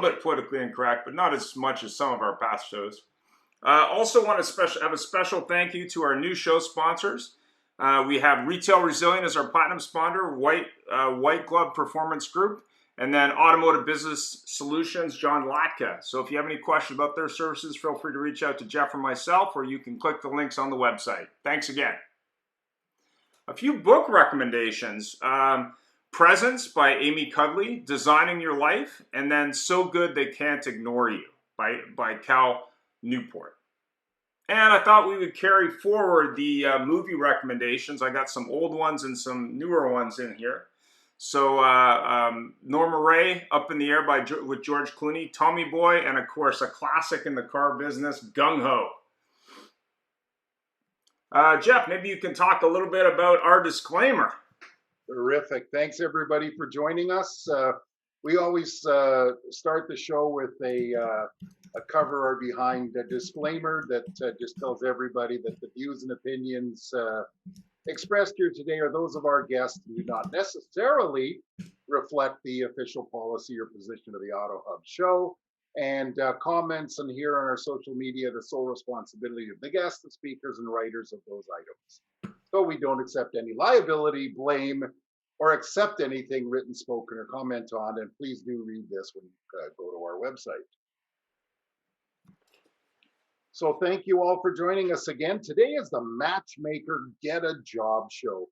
bit politically incorrect, but not as much as some of our past shows. Also want to have a special thank you to our new show sponsors. We have Retail Resilient as our platinum sponsor, White Glove Performance Group, and then Automotive Business Solutions, John Latka. So if you have any questions about their services, feel free to reach out to Jeff or myself, or you can click the links on the website. Thanks again. A few book recommendations. Presence by Amy Cudley, Designing Your Life, and then So Good They Can't Ignore You by Cal Newport. And I thought we would carry forward the movie recommendations. I got some old ones and some newer ones in here. So Norma Ray, Up in the Air with George Clooney, Tommy Boy, and of course a classic in the car business, Gung Ho. Jeff, maybe you can talk a little bit about our disclaimer. Terrific. Thanks everybody for joining us. We always start the show with a cover or behind a disclaimer that just tells everybody that the views and opinions expressed here today are those of our guests and do not necessarily reflect the official policy or position of the Auto Hub show. And comments on here on our social media, the sole responsibility of the guests, the speakers, and writers of those items. So we don't accept any liability, blame, or accept anything written, spoken, or comment on. And please do read this when you go to our website. So thank you all for joining us again. Today is the Matchmaker Get a Job show.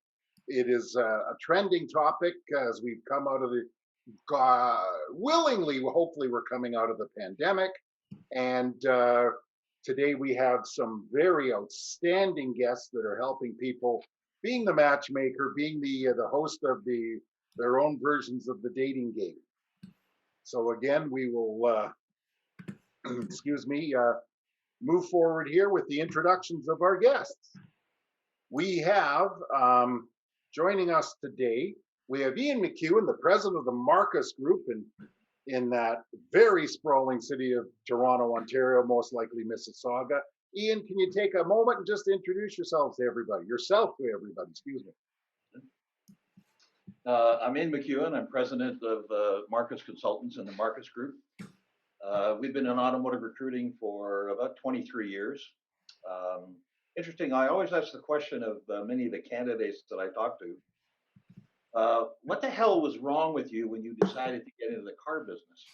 It is a trending topic as we've come out of the, willingly, hopefully we're coming out of the pandemic. And today we have some very outstanding guests that are helping people, being the matchmaker, being the host of their own versions of the dating game. So again, we will, excuse me, move forward here with the introductions of our guests. We have, joining us today, we have Ian McEwen, the president of the Marcus Group in that very sprawling city of Toronto, Ontario, most likely Mississauga. Ian, can you take a moment and just introduce yourself to everybody, excuse me. I'm Ian McEwen. I'm president of Marcus Consultants in the Marcus Group. We've been in automotive recruiting for about 23 years. Interesting, I always ask the question of many of the candidates that I talk to, what the hell was wrong with you when you decided to get into the car business?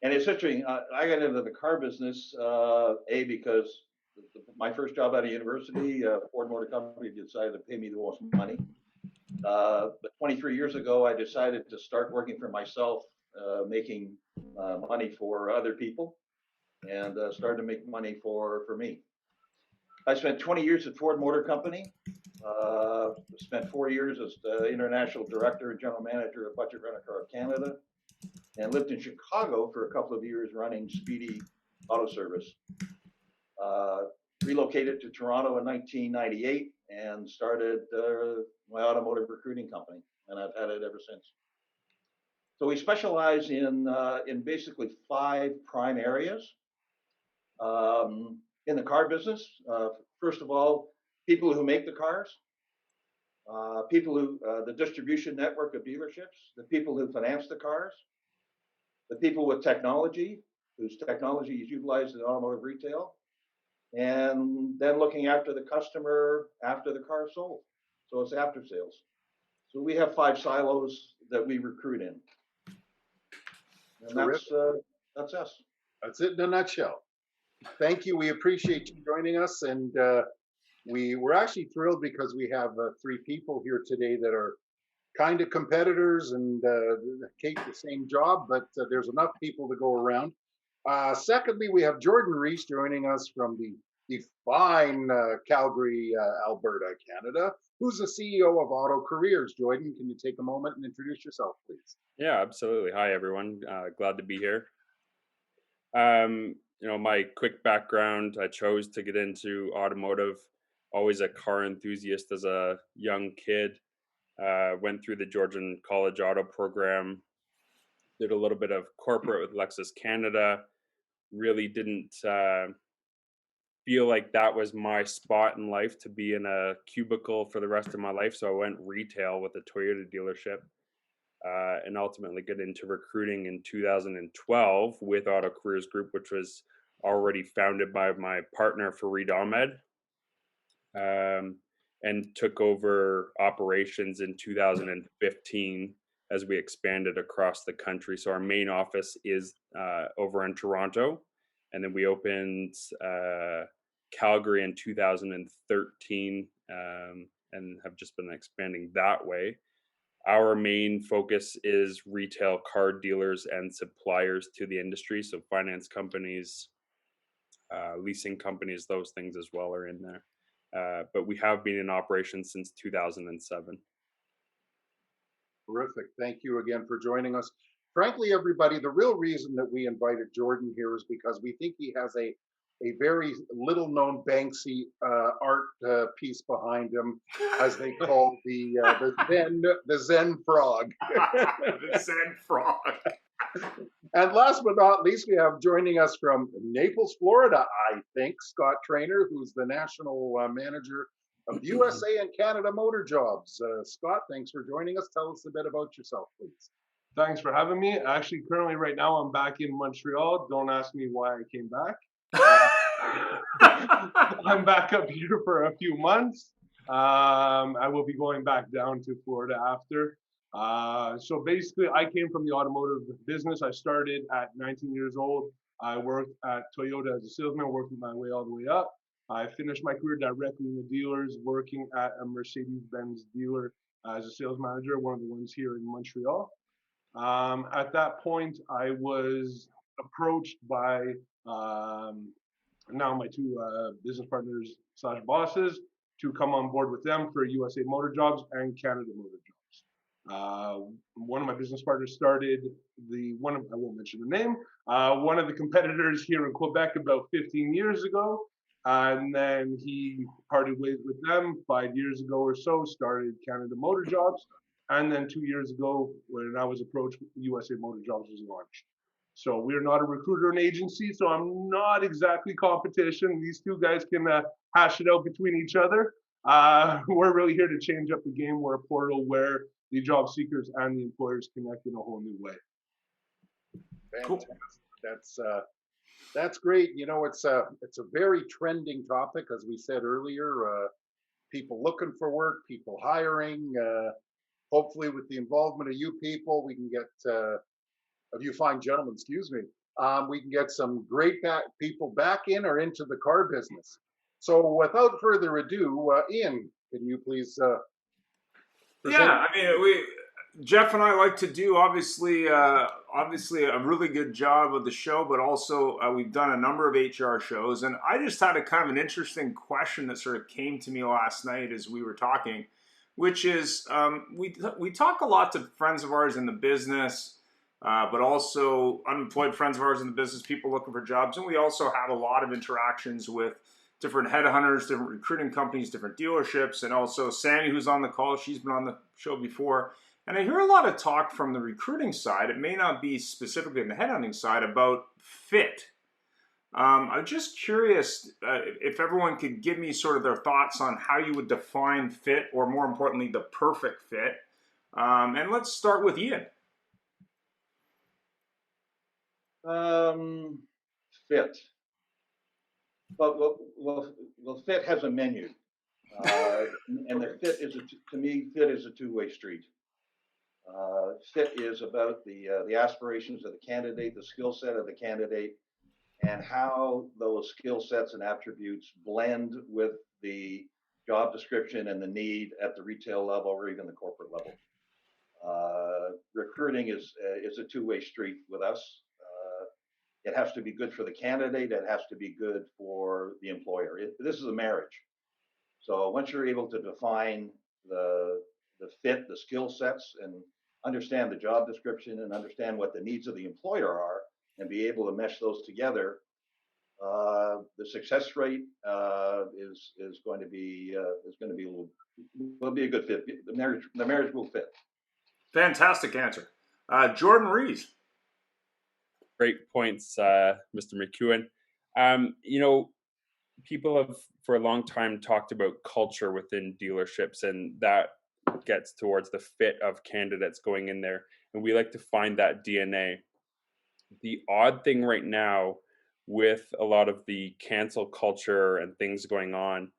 And it's interesting, I got into the car business, because my first job out of university, Ford Motor Company decided to pay me the most money. But 23 years ago, I decided to start working for myself, making money for other people, and started to make money for me. I spent 20 years at Ford Motor Company, spent 4 years as the international director and general manager of Budget Rent-A-Car of Canada, and lived in Chicago for a couple of years running Speedy Auto Service. Relocated to Toronto in 1998 and started my automotive recruiting company, and I've had it ever since. So we specialize in basically 5 prime areas in the car business. First of all, people who make the cars, people who the distribution network of dealerships, the people who finance the cars, the people with technology, whose technology is utilized in automotive retail, and then looking after the customer after the car is sold. So it's after sales. So we have 5 silos that we recruit in. And that's us. That's it in a nutshell. Thank you. We appreciate you joining us. And we're actually thrilled because we have 3 people here today that are kind of competitors and take the same job, but there's enough people to go around. Secondly, we have Jordan Reese joining us from the fine Calgary, Alberta, Canada, who's the CEO of Auto Careers. Jordan, can you take a moment and introduce yourself, please? Yeah, absolutely. Hi, everyone. Glad to be here. My quick background, I chose to get into automotive, always a car enthusiast as a young kid. Went through the Georgian College Auto program, did a little bit of corporate with Lexus Canada, really didn't feel like that was my spot in life to be in a cubicle for the rest of my life. So I went retail with a Toyota dealership. and ultimately get into recruiting in 2012 with Auto Careers Group, which was already founded by my partner Fareed Ahmed, and took over operations in 2015 as we expanded across the country. So our main office is over in Toronto, and then we opened Calgary in 2013, and have just been expanding that way. Our main focus is retail car dealers and suppliers to the industry. So finance companies, leasing companies, those things as well are in there. But we have been in operation since 2007. Terrific. Thank you again for joining us. Frankly, everybody, the real reason that we invited Jordan here is because we think he has a very little known Banksy art piece behind him, as they call the Zen frog. The Zen frog. And last but not least, we have joining us from Naples, Florida, I think, Scott Traynor, who's the national manager of USA and Canada Motor Jobs. Scott, thanks for joining us. Tell us a bit about yourself, please. Thanks for having me. Actually, currently right now, I'm back in Montreal. Don't ask me why I came back. I'm back up here for a few months. I will be going back down to Florida after. So basically, I came from the automotive business. I started at 19 years old. I worked at Toyota as a salesman, working my way all the way up. I finished my career directly in the dealers, working at a Mercedes-Benz dealer as a sales manager, one of the ones here in Montreal. At that point, I was approached by now my two business partners / bosses to come on board with them for USA Motor Jobs and Canada Motor Jobs. One of my business partners started I won't mention the name, one of the competitors here in Quebec about 15 years ago. And then he parted ways with them 5 years ago or so, started Canada Motor Jobs. And then 2 years ago, when I was approached, USA Motor Jobs was launched. So we're not a recruiter and agency, so I'm not exactly competition. These two guys can hash it out between each other. We're really here to change up the game. We're a portal where the job seekers and the employers connect in a whole new way. Fantastic. Cool. That's great. You know, it's a very trending topic, as we said earlier. People looking for work, people hiring. Hopefully, with the involvement of you people, we can get of you fine gentlemen. Excuse me. We can get some great people back in or into the car business. So, without further ado, Ian, can you please? Yeah, I mean, Jeff and I like to do obviously a really good job of the show, but also we've done a number of HR shows, and I just had a kind of an interesting question that sort of came to me last night as we were talking, which is we talk a lot to friends of ours in the business, but also unemployed friends of ours in the business, people looking for jobs, and we also have a lot of interactions with different headhunters, different recruiting companies, different dealerships, and also Sammy, who's on the call. She's been on the show before. And I hear a lot of talk from the recruiting side. It may not be specifically in the headhunting side about fit. I'm just curious if everyone could give me sort of their thoughts on how you would define fit, or more importantly, the perfect fit. And let's start with Ian. Fit. Well, fit has a menu, and the fit is to me, fit is a two-way street. Fit is about the aspirations of the candidate, the skill set of the candidate, and how those skill sets and attributes blend with the job description and the need at the retail level or even the corporate level. Recruiting is a two-way street with us. It has to be good for the candidate. It has to be good for the employer. This is a marriage. So once you're able to define the fit, the skill sets, and understand the job description and understand what the needs of the employer are, and be able to mesh those together, the success rate is going to be will be a good fit. The marriage will fit. Fantastic answer, Jordan Reese. Great points, Mr. McEwen. You know, people have for a long time talked about culture within dealerships, and that gets towards the fit of candidates going in there. And we like to find that DNA. The odd thing right now with a lot of the cancel culture and things going on,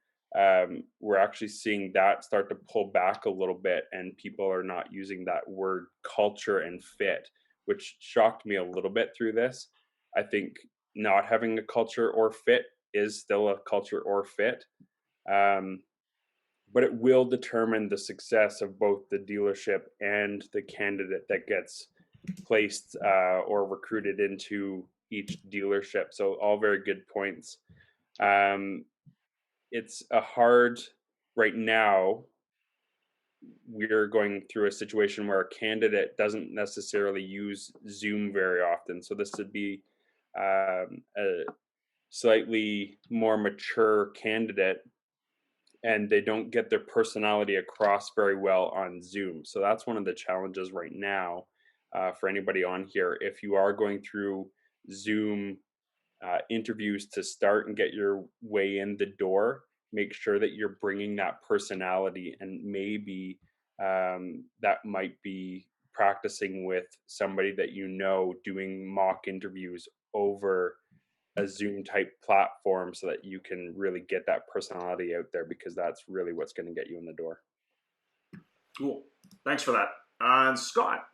we're actually seeing that start to pull back a little bit, and people are not using that word culture and fit, which shocked me a little bit through this. I think not having a culture or fit is still a culture or fit, um, but it will determine the success of both the dealership and the candidate that gets placed or recruited into each dealership. So all very good points. It's a hard right now. We're going through a situation where a candidate doesn't necessarily use Zoom very often. So this would be a slightly more mature candidate, and they don't get their personality across very well on Zoom. So that's one of the challenges right now for anybody on here. If you are going through Zoom interviews to start and get your way in the door, make sure that you're bringing that personality, and maybe that might be practicing with somebody that you know, doing mock interviews over a Zoom type platform so that you can really get that personality out there, because that's really what's going to get you in the door. Cool. Thanks for that. And Scott.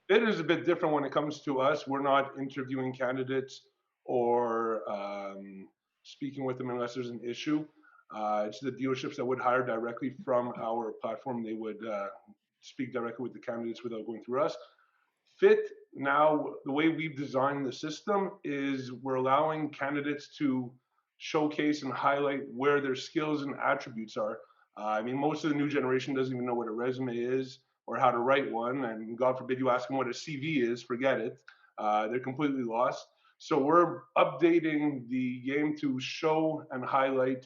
It is a bit different when it comes to us. We're not interviewing candidates or speaking with them unless there's an issue. It's the dealerships that would hire directly from our platform. They would speak directly with the candidates without going through us. Fit, now, the way we've designed the system is we're allowing candidates to showcase and highlight where their skills and attributes are. I mean, most of the new generation doesn't even know what a resume is or how to write one, and God forbid you ask them what a CV is, forget it. They're completely lost. So we're updating the game to show and highlight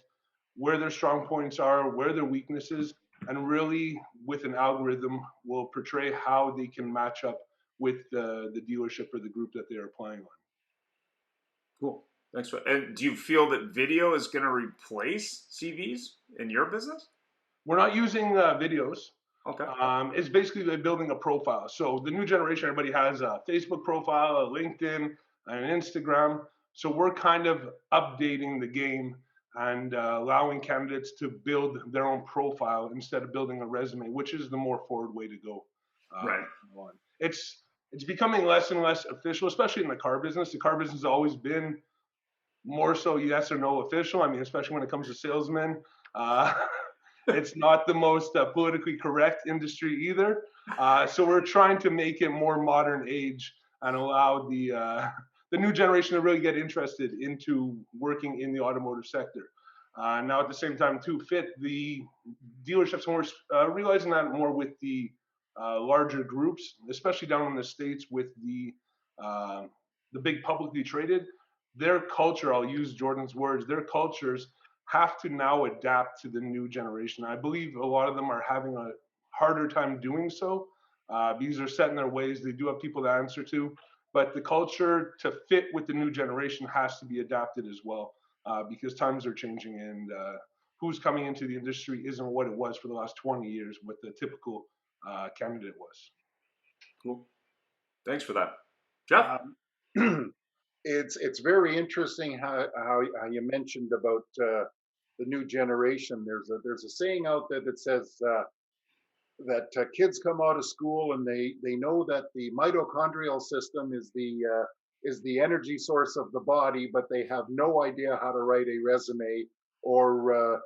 where their strong points are, where their weaknesses, and really with an algorithm will portray how they can match up with the dealership or the group that they're applying on. Cool. Thanks for. And do you feel that video is going to replace CVs in your business? We're not using videos. Okay. It's basically like building a profile. So the new generation, everybody has a Facebook profile, a LinkedIn, and an Instagram. So we're kind of updating the game and allowing candidates to build their own profile instead of building a resume, which is the more forward way to go. Right. It's becoming less and less official, especially in the car business. The car business has always been more so yes or no official. I mean, especially when it comes to salesmen. It's not the most politically correct industry either. So we're trying to make it more modern age and allow the new generation to really get interested into working in the automotive sector. Now, at the same time, to fit the dealerships, and we're realizing that more with the larger groups, especially down in the States with the big publicly traded, their culture, I'll use Jordan's words, their cultures have to now adapt to the new generation. I believe a lot of them are having a harder time doing so because they're set in their ways. They do have people to answer to, but the culture to fit with the new generation has to be adapted as well because times are changing, and who's coming into the industry isn't what it was for the last 20 years, what the typical candidate was. Cool. Thanks for that. Jeff? It's very interesting how you mentioned about the new generation. There's a saying out there that says that kids come out of school and they know that the mitochondrial system is the energy source of the body, but they have no idea how to write a resume or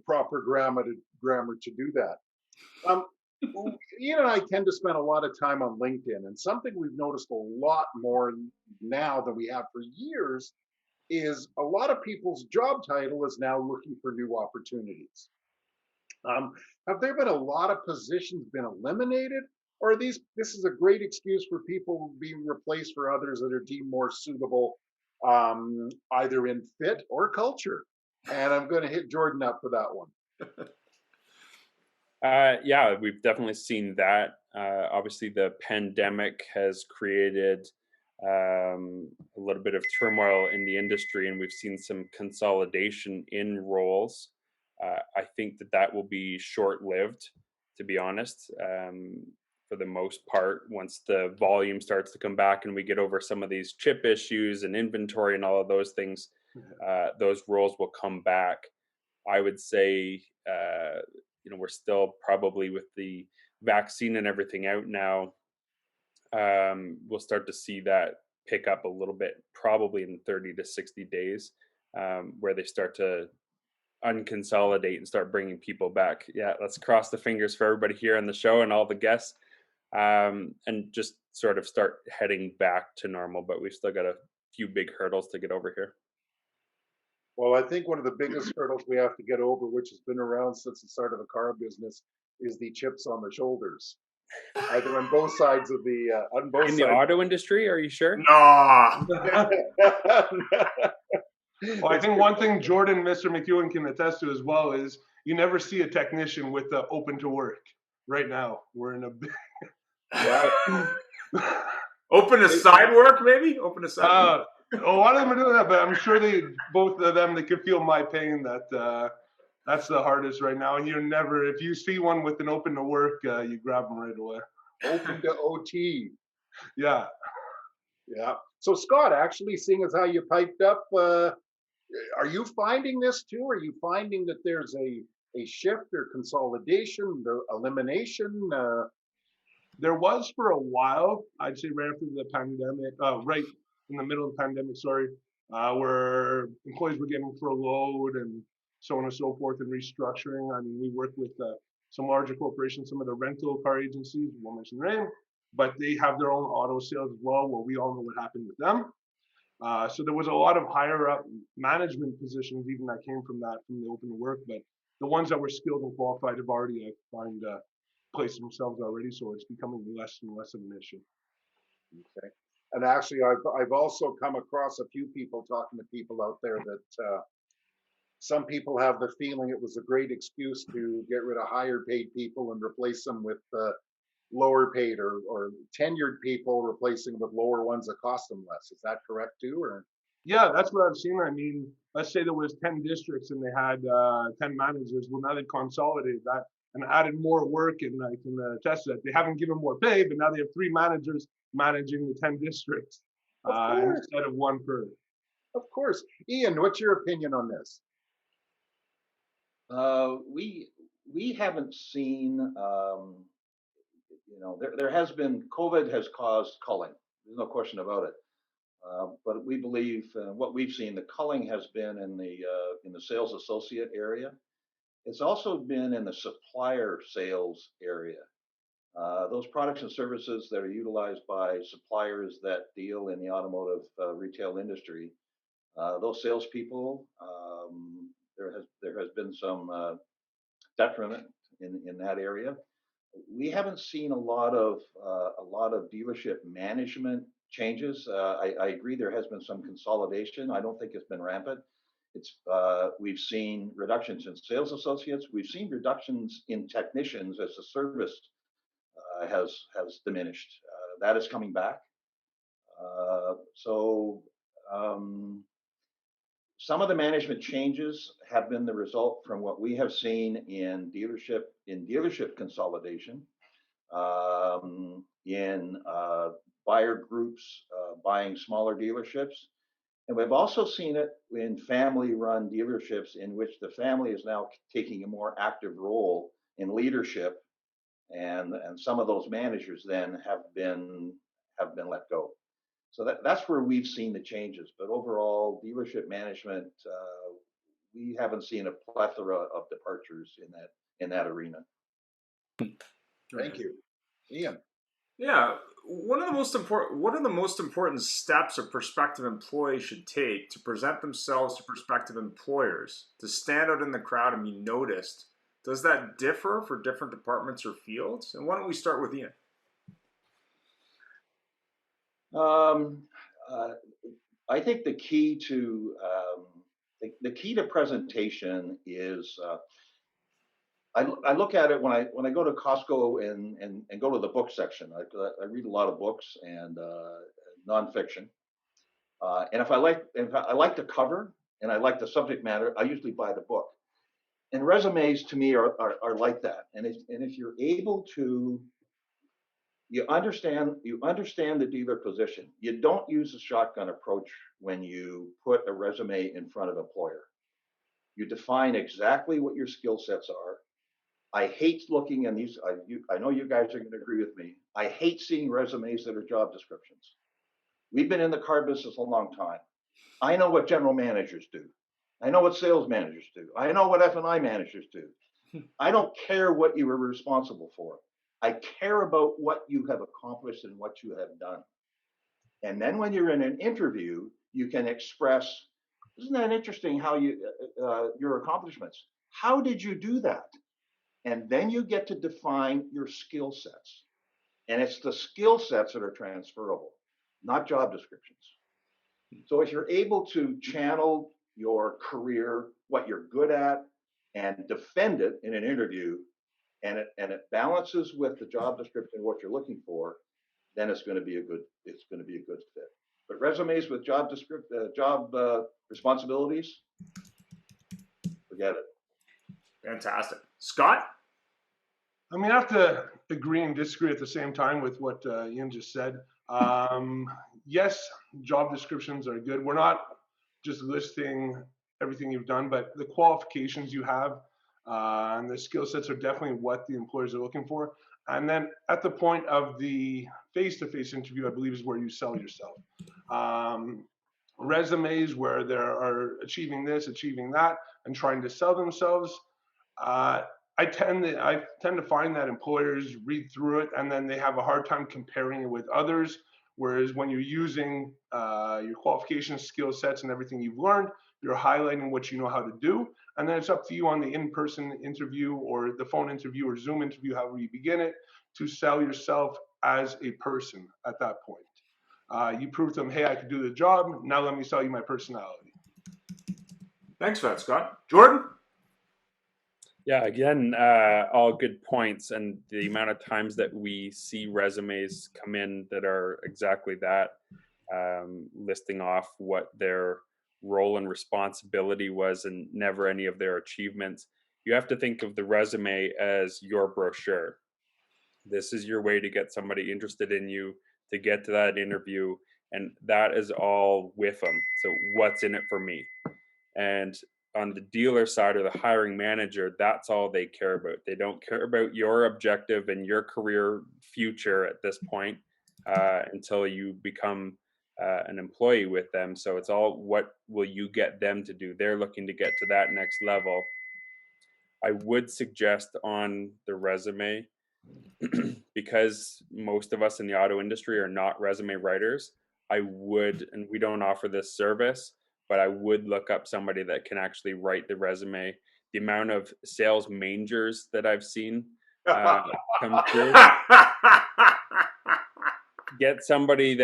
proper grammar to do that. Ian and I tend to spend a lot of time on LinkedIn, and something we've noticed a lot more now than we have for years is a lot of people's job title is now looking for new opportunities. Have there been a lot of positions been eliminated, or this is a great excuse for people being replaced for others that are deemed more suitable, either in fit or culture? And I'm going to hit Jordan up for that one. Yeah, we've definitely seen that. Obviously, the pandemic has created a little bit of turmoil in the industry, and we've seen some consolidation in roles. I think that will be short-lived, to be honest. For the most part, once the volume starts to come back and we get over some of these chip issues and inventory and all of those things, those roles will come back. I would say, we're still probably with the vaccine and everything out now. We'll start to see that pick up a little bit, probably in 30 to 60 days, where they start to unconsolidate and start bringing people back. Yeah, let's cross the fingers for everybody here on the show and all the guests, and just sort of start heading back to normal. But we've still got a few big hurdles to get over here. Well, I think one of the biggest hurdles we have to get over, which has been around since the start of the car business, is the chips on the shoulders. Either on both sides of the In the auto industry, are you sure? No. Well, I think one thing Jordan, Mr. McEwen can attest to as well is you never see a technician with the open to work. Right now, we're in a big. Open to side work, maybe? Open to side work. A lot of them are doing that, but I'm sure both of them, they could feel my pain that that's the hardest right now. And you're never, if you see one with an open to work, you grab them right away. Open to OT. Yeah. Yeah. So Scott, actually, seeing as how you piped up, are you finding this too? Are you finding that there's a shift or consolidation, the elimination? There was for a while, I'd say right after the pandemic, right in the middle of the pandemic, sorry, where employees were getting furloughed and so on and so forth and restructuring. I mean, we work with some larger corporations, some of the rental car agencies, we won't mention their name, but they have their own auto sales as well, where we all know what happened with them. So there was a lot of higher up management positions even that came from the open to work, but the ones that were skilled and qualified have already, I find, placed themselves already, so it's becoming less and less of an issue. Okay. And actually, I've also come across a few people talking to people out there that some people have the feeling it was a great excuse to get rid of higher paid people and replace them with lower paid or tenured people, replacing with lower ones that cost them less. Is that correct too? Or yeah, that's what I've seen. I mean, let's say there was 10 districts and they had 10 managers. Well, now they consolidated that and added more work, and I can attest to that. They haven't given more pay, but now they have 3 managers managing the 10 districts instead of 1 per. Of course. Ian, what's your opinion on this? We haven't seen, there has been, COVID has caused culling. There's no question about it. But we believe what we've seen, the culling has been in the sales associate area. It's also been in the supplier sales area. Those products and services that are utilized by suppliers that deal in the automotive retail industry, those salespeople, there has been some detriment in that area. We haven't seen a lot of dealership management changes. I agree there has been some consolidation. I don't think it's been rampant. We've seen reductions in sales associates. We've seen reductions in technicians as the service has diminished. That is coming back. Some of the management changes have been the result from what we have seen in dealership consolidation, in buyer groups buying smaller dealerships. And we've also seen it in family-run dealerships in which the family is now taking a more active role in leadership, and some of those managers then have been let go. So that's where we've seen the changes. But overall, dealership management, we haven't seen a plethora of departures in that arena. Thank you, Ian. Yeah, what are the most important steps a prospective employee should take to present themselves to prospective employers to stand out in the crowd and be noticed? Does that differ for different departments or fields? And why don't we start with Ian? I think the key to presentation is I look at it when I go to Costco and go to the book section. I read a lot of books and nonfiction, and if I like the cover and I like the subject matter, I usually buy the book. And resumes to me are like that. And if you're able to, you understand the dealer position. You don't use a shotgun approach when you put a resume in front of an employer. You define exactly what your skill sets are. I hate looking at these. I know you guys are going to agree with me. I hate seeing resumes that are job descriptions. We've been in the car business a long time. I know what general managers do. I know what sales managers do. I know what F&I managers do. I don't care what you were responsible for. I care about what you have accomplished and what you have done. And then when you're in an interview, you can express, isn't that interesting how your accomplishments? How did you do that? And then you get to define your skill sets. And it's the skill sets that are transferable, not job descriptions. So if you're able to channel your career, what you're good at, and defend it in an interview, and it balances with the job description what you're looking for, then it's going to be a good fit. But resumes with job responsibilities, forget it. Fantastic. Scott? I mean, I have to agree and disagree at the same time with what Ian just said. Yes, job descriptions are good. We're not just listing everything you've done, but the qualifications you have and the skill sets are definitely what the employers are looking for. And then at the point of the face-to-face interview, I believe is where you sell yourself. Resumes where they are achieving this, achieving that, and trying to sell themselves. I tend to find that employers read through it and then they have a hard time comparing it with others. Whereas when you're using your qualifications, skill sets, and everything you've learned, you're highlighting what you know how to do. And then it's up to you on the in-person interview or the phone interview or Zoom interview, however you begin it, to sell yourself as a person at that point. You prove to them, hey, I can do the job. Now let me sell you my personality. Thanks for that, Scott. Jordan? Yeah, again, all good points. And the amount of times that we see resumes come in that are exactly that, listing off what their role and responsibility was and never any of their achievements. You have to think of the resume as your brochure. This is your way to get somebody interested in you, to get to that interview. And that is all with them. So what's in it for me? And on the dealer side or the hiring manager, that's all they care about. They don't care about your objective and your career future at this point until you become an employee with them. So it's all what will you get them to do? They're looking to get to that next level. I would suggest on the resume, because most of us in the auto industry are not resume writers, I would, and we don't offer this service, but I would look up somebody that can actually write the resume. The amount of sales mangers that I've seen come through, get somebody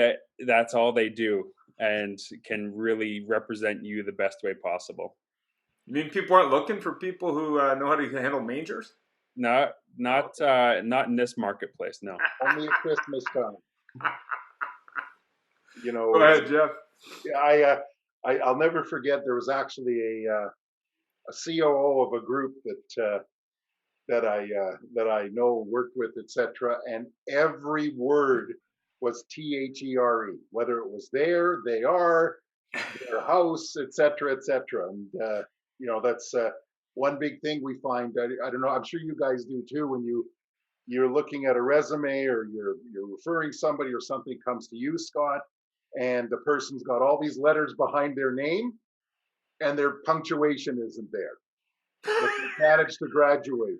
that's all they do and can really represent you the best way possible. You mean people aren't looking for people who know how to handle mangers? Not in this marketplace, no. Only at Christmas time. You know. Go ahead, Jeff. I'll never forget. There was actually a COO of a group that I know, worked with, etc. And every word was THERE, whether it was there, they are, their house, etc., etc. And that's one big thing we find. I don't know. I'm sure you guys do too. When you're looking at a resume or you're referring somebody or something comes to you, Scott, and the person's got all these letters behind their name and their punctuation isn't there. But they managed to graduate.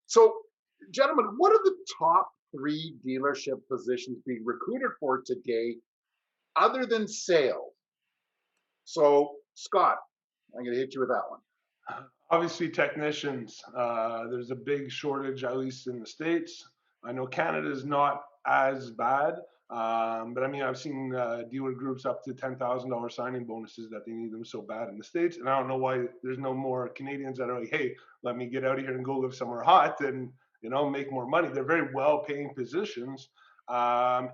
So, gentlemen, what are the top 3 dealership positions being recruited for today other than sales? So, Scott, I'm going to hit you with that one. Obviously, technicians. There's a big shortage, at least in the States. I know Canada is not as bad, but I mean, I've seen dealer groups up to $10,000 signing bonuses that they need them so bad in the States. And I don't know why there's no more Canadians that are like, hey, let me get out of here and go live somewhere hot and, make more money. They're very well-paying positions.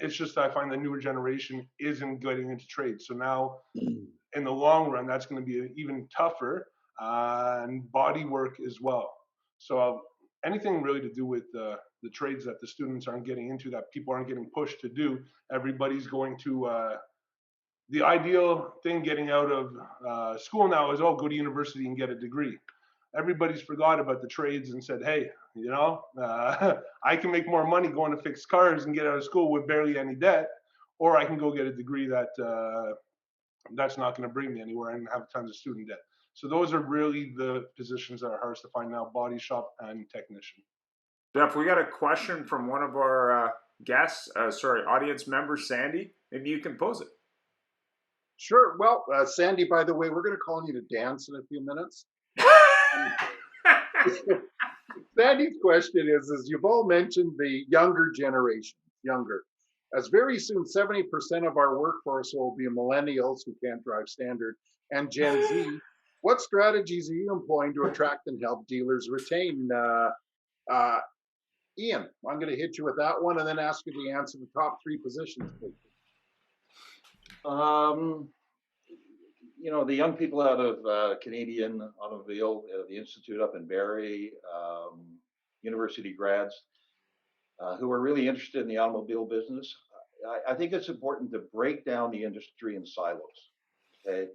It's just I find the newer generation isn't getting into trade. So now, in the long run, that's going to be even tougher. and body work as well. So anything really to do with the trades that the students aren't getting into, that people aren't getting pushed to do, everybody's going to, the ideal thing getting out of school now is, oh, go to university and get a degree. Everybody's forgot about the trades and said, hey, you know, I can make more money going to fix cars and get out of school with barely any debt, or I can go get a degree that's not going to bring me anywhere and have tons of student debt. So those are really the positions that are hardest to find now: body shop and technician. Jeff, we got a question from one of our guests, audience member, Sandy. Maybe you can pose it. Sure. Well, Sandy, by the way, we're going to call you to dance in a few minutes. Sandy's question is you've all mentioned the younger generation, as very soon 70% of our workforce will be millennials who can't drive standard and Gen Z. What strategies are you employing to attract and help dealers retain? Ian, I'm going to hit you with that one and then ask you to answer the top 3 positions, please. You know, the young people out of Canadian Automobile, the Institute up in Barrie, university grads who are really interested in the automobile business. I think it's important to break down the industry in silos. Okay,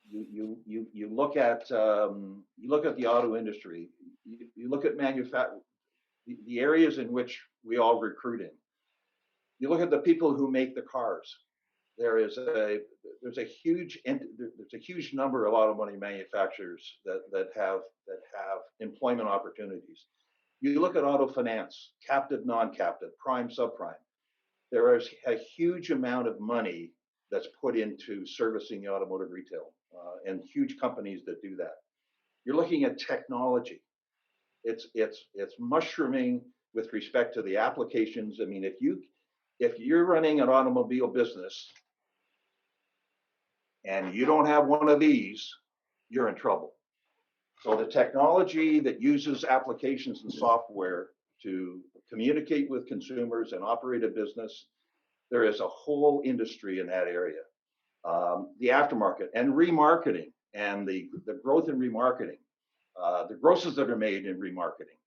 you look at the auto industry. You look at the areas in which we all recruit in. You look at the people who make the cars. There's a huge number of automotive manufacturers that have employment opportunities. You look at auto finance, captive, non-captive, prime, subprime. There is a huge amount of money that's put into servicing the automotive retail, and huge companies that do that. You're looking at technology. It's mushrooming with respect to the applications. I mean, if you're running an automobile business and you don't have one of these, you're in trouble. So the technology that uses applications and software to communicate with consumers and operate a business, there is a whole industry in that area. The aftermarket and remarketing and the growth in remarketing, the grosses that are made in remarketing.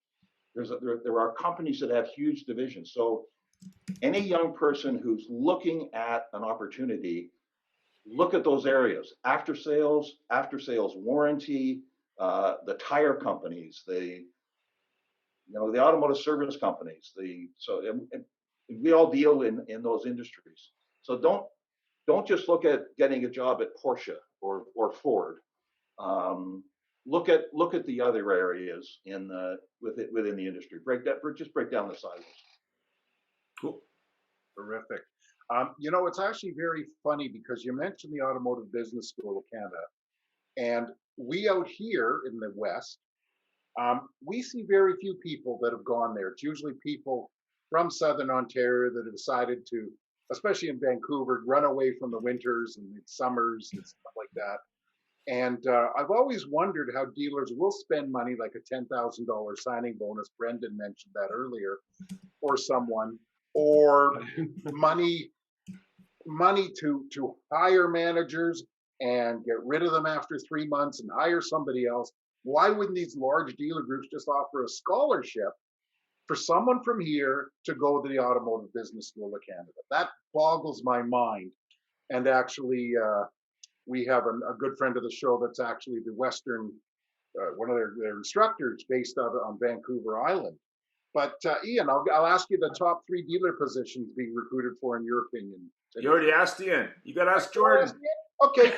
There are companies that have huge divisions. So any young person who's looking at an opportunity, look at those areas: after sales warranty, the tire companies, the automotive service companies. And we all deal in those industries. So don't just look at getting a job at Porsche or Ford. Look at the other areas within the industry. Break down the silos. Cool. Terrific. It's actually very funny because you mentioned the Automotive Business School of Canada, and we out here in the West, we see very few people that have gone there. It's usually people from Southern Ontario that have decided to, especially in Vancouver, run away from the winters and the summers and stuff like that. And I've always wondered how dealers will spend money, like a $10,000 signing bonus. Brendan mentioned that earlier, or someone, or money to hire managers and get rid of them after 3 months and hire somebody else. Why wouldn't these large dealer groups just offer a scholarship for someone from here to go to the Automotive Business School of Canada? That boggles my mind. And actually, we have a good friend of the show that's actually the Western, one of their instructors based out on Vancouver Island. But Ian, I'll ask you the top 3 dealer positions being recruited for, in your opinion. You already asked Ian. You got to ask Jordan. Okay.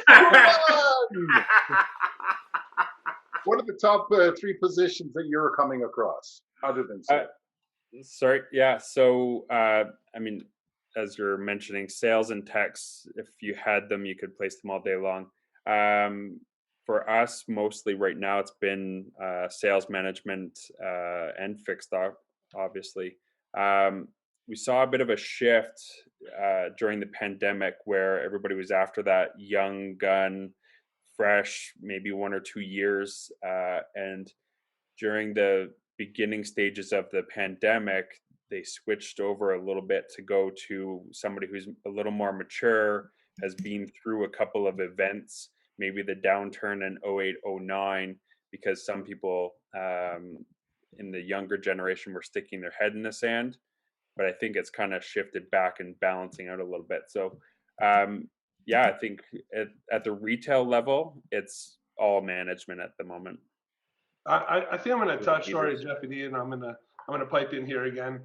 What are the top 3 positions that you're coming across, other than sales? Sorry. Yeah. So, I mean, as you're mentioning, sales and techs, if you had them, you could place them all day long. For us, mostly right now, it's been sales management and fixed op, obviously. We saw a bit of a shift during the pandemic where everybody was after that young gun, fresh, maybe 1 or 2 years. And during the beginning stages of the pandemic, they switched over a little bit to go to somebody who's a little more mature, has been through a couple of events, maybe the downturn in 08, 09, because some people in the younger generation were sticking their head in the sand. But I think it's kind of shifted back and balancing out a little bit. So, yeah, I think at the retail level, it's all management at the moment. I think I'm going to touch. Sorry, Leaders. Jeff and Ian. I'm gonna pipe in here again.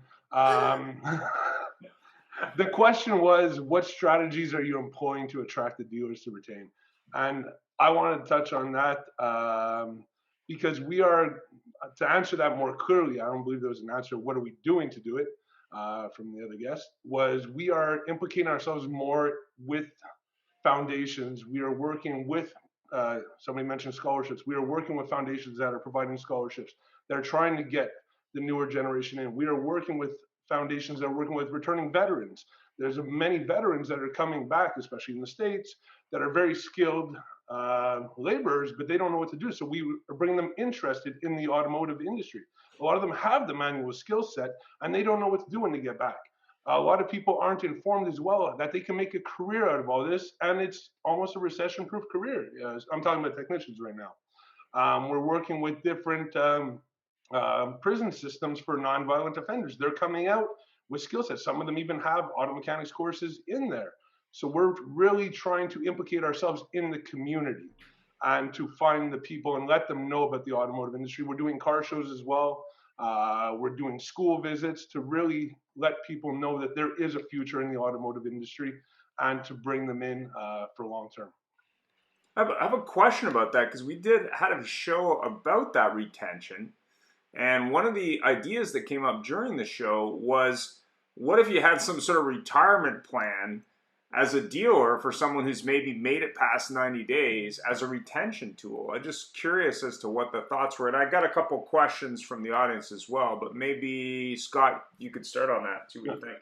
The question was, what strategies are you employing to attract the dealers to retain? And I wanted to touch on that because we are, to answer that more clearly, I don't believe there was an answer. What are we doing to do it? From the other guest was we are implicating ourselves more with foundations. We are working with, somebody mentioned scholarships. We are working with foundations that are providing scholarships. They're trying to get the newer generation in. We are working with foundations that are working with returning veterans. There's many veterans that are coming back, especially in the States, that are very skilled laborers, but they don't know what to do. So we are bringing them interested in the automotive industry. A lot of them have the manual skill set and they don't know what to do when they get back. A lot of people aren't informed as well that they can make a career out of all this, and it's almost a recession-proof career. I'm talking about technicians right now. We're working with different prison systems for nonviolent offenders. They're coming out with skill sets. Some of them even have auto mechanics courses in there. So we're really trying to implicate ourselves in the community and to find the people and let them know about the automotive industry. We're doing car shows as well. We're doing school visits to really let people know that there is a future in the automotive industry and to bring them in for long term. I have a question about that because we had a show about that retention. And one of the ideas that came up during the show was, what if you had some sort of retirement plan as a dealer for someone who's maybe made it past 90 days as a retention tool? I'm just curious as to what the thoughts were. And I got a couple questions from the audience as well, but maybe Scott, you could start on that. See what you think.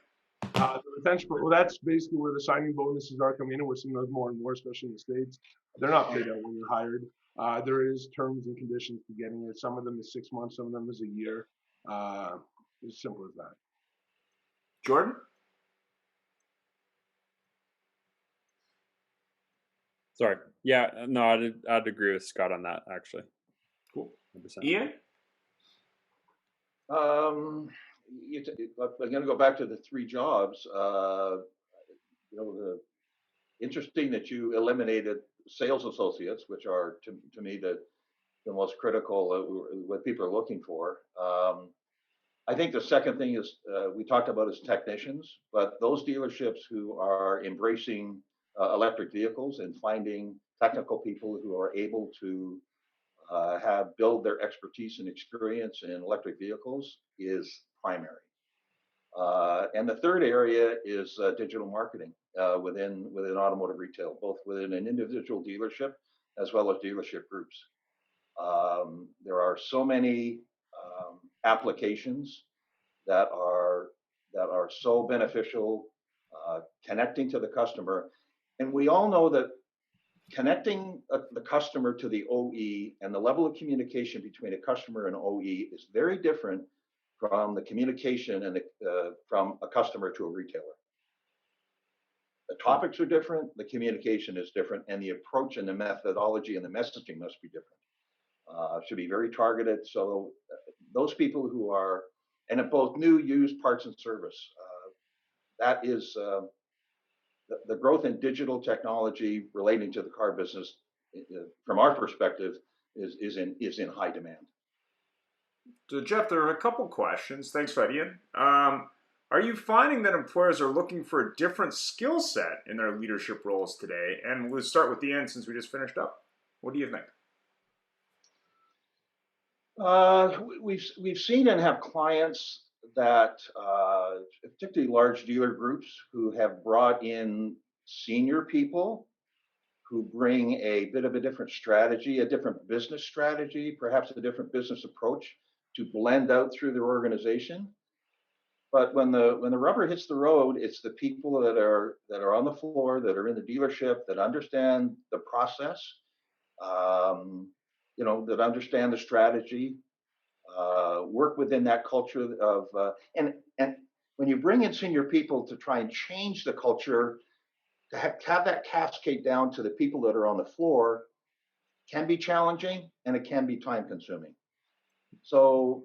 The retention, well, that's basically where the signing bonuses are coming in. We're seeing those more and more, especially in the States. They're not paid out when you're hired. There is terms and conditions to getting it. Some of them is 6 months, some of them is a year. As simple as that. Jordan? Sorry. Yeah, no, I'd agree with Scott on that, actually. Cool. 100%. Ian? I'm going to go back to the 3 jobs. Interesting that you eliminated sales associates, which are to me the most critical what people are looking for. I think the second thing is we talked about is technicians, but those dealerships who are embracing electric vehicles and finding technical people who are able to build their expertise and experience in electric vehicles is primary. And the third area is digital marketing within automotive retail, both within an individual dealership as well as dealership groups. There are so many applications that are so beneficial, connecting to the customer, and we all know that connecting the customer to the OE and the level of communication between a customer and OE is very different from the communication and from a customer to a retailer. The topics are different, the communication is different, and the approach and the methodology and the messaging must be different. Should be very targeted. So those people who are, and at both new, used, parts, and service, that is the growth in digital technology relating to the car business, from our perspective, is in high demand. So Jeff, there are a couple questions. Thanks for that, Ian. Are you finding that employers are looking for a different skill set in their leadership roles today? And we'll start with Ian since we just finished up. What do you think? We've seen and have clients that, particularly large dealer groups, who have brought in senior people who bring a bit of a different strategy, a different business strategy, perhaps a different business approach to blend out through their organization. But when the rubber hits the road, it's the people that are on the floor, that are in the dealership, that understand the process, that understand the strategy, work within that culture of, and when you bring in senior people to try and change the culture, to have that cascade down to the people that are on the floor, can be challenging and it can be time consuming. So,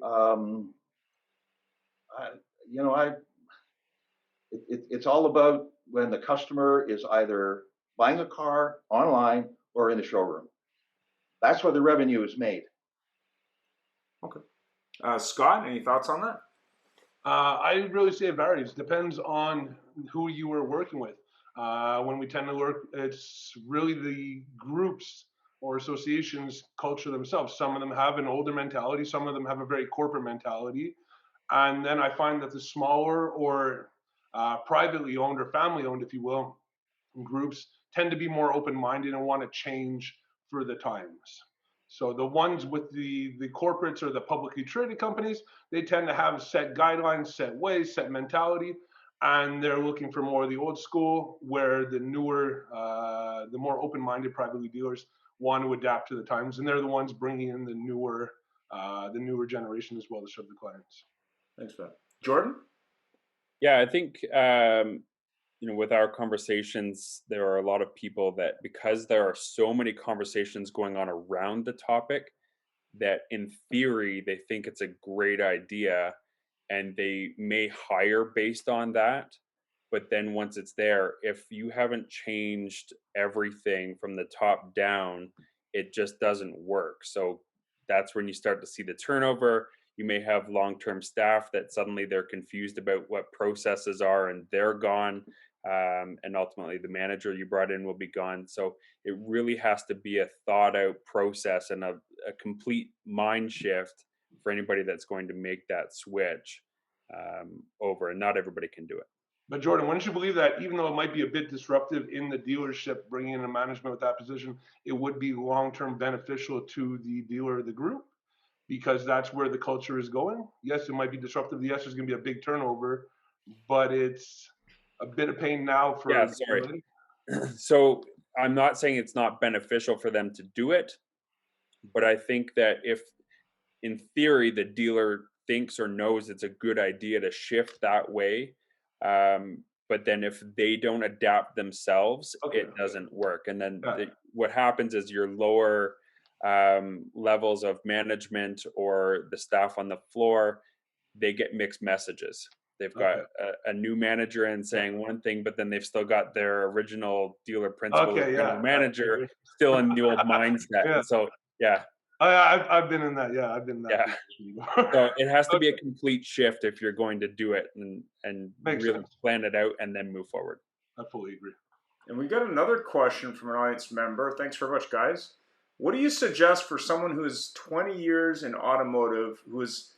I, you know, it's all about when the customer is either buying a car online or in the showroom. That's where the revenue is made. Okay. Scott, any thoughts on that? I really say it varies. Depends on who you were working with. When we tend to work, it's really the groups or associations culture themselves. Some of them have an older mentality. Some of them have a very corporate mentality. And then I find that the smaller or privately owned or family owned, if you will, groups tend to be more open-minded and want to change for the times. So the ones with the corporates or the publicly traded companies, they tend to have set guidelines, set ways, set mentality, and they're looking for more of the old school, where the newer, the more open-minded privately dealers want to adapt to the times, and they're the ones bringing in the newer generation as well to serve the clients. Thanks for that. Jordan? Yeah, I think with our conversations, there are a lot of people that, because there are so many conversations going on around the topic, that in theory they think it's a great idea and they may hire based on that. But then once it's there, if you haven't changed everything from the top down, it just doesn't work. So that's when you start to see the turnover. You may have long-term staff that suddenly they're confused about what processes are and they're gone. And ultimately the manager you brought in will be gone. So it really has to be a thought out process and a complete mind shift for anybody that's going to make that switch over, and not everybody can do it. But Jordan, wouldn't you believe that even though it might be a bit disruptive in the dealership, bringing in a management with that position, it would be long-term beneficial to the dealer or the group, because that's where the culture is going? Yes, it might be disruptive. Yes, there's going to be a big turnover, but it's a bit of pain now for. Yeah, sorry. So I'm not saying it's not beneficial for them to do it, but I think that if, in theory, the dealer thinks or knows it's a good idea to shift that way, but then if they don't adapt themselves, it doesn't work. And then what happens is your lower levels of management or the staff on the floor, they get mixed messages. They've got a new manager in saying one thing, but then they've still got their original dealer principal manager still in the old mindset. And so, yeah. I've been in that. Yeah, I've been in that. Yeah. So it has to be a complete shift if you're going to do it and really plan it out and then move forward. I fully agree. And we got another question from an audience member. Thanks very much, guys. What do you suggest for someone who is 20 years in automotive, who is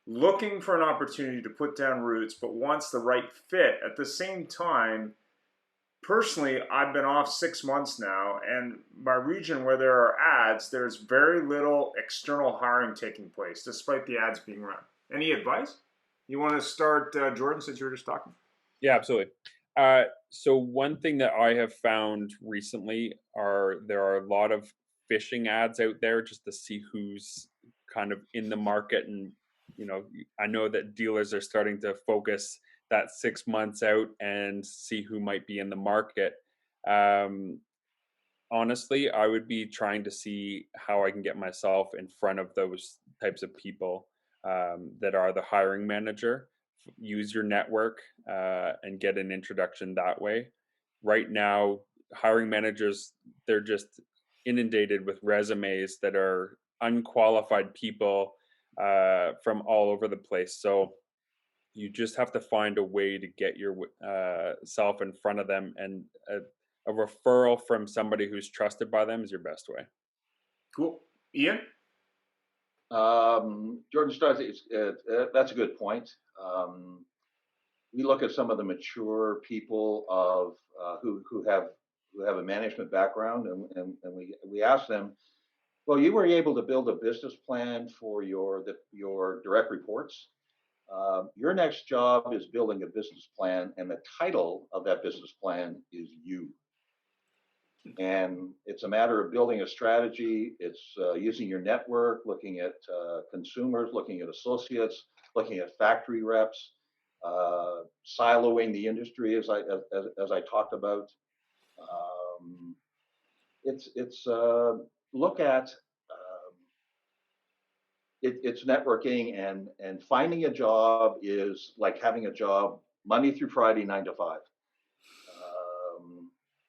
looking for an opportunity to put down roots, but wants the right fit? At the same time, personally, I've been off 6 months now, and my region where there are ads, there's very little external hiring taking place, despite the ads being run. Any advice? You want to start, Jordan, since you were just talking? Yeah, absolutely. So one thing that I have found recently there are a lot of phishing ads out there just to see who's kind of in the market. And, I know that dealers are starting to focus that 6 months out and see who might be in the market. Honestly, I would be trying to see how I can get myself in front of those types of people that are the hiring manager. Use your network and get an introduction that way. Right now, hiring managers, they're just inundated with resumes that are unqualified people from all over the place. So you just have to find a way to get your self in front of them, and a referral from somebody who's trusted by them is your best way. Cool. Ian? Jordan starts. That's a good point. We look at some of the mature people of who have a management background, and we ask them, well, you were able to build a business plan for your direct reports. Your next job is building a business plan, and the title of that business plan is you. And it's a matter of building a strategy. It's using your network, looking at consumers, looking at associates, looking at factory reps, siloing the industry, as I talked about. It's look at it's networking, and finding a job is like having a job Monday through Friday, 9 to 5.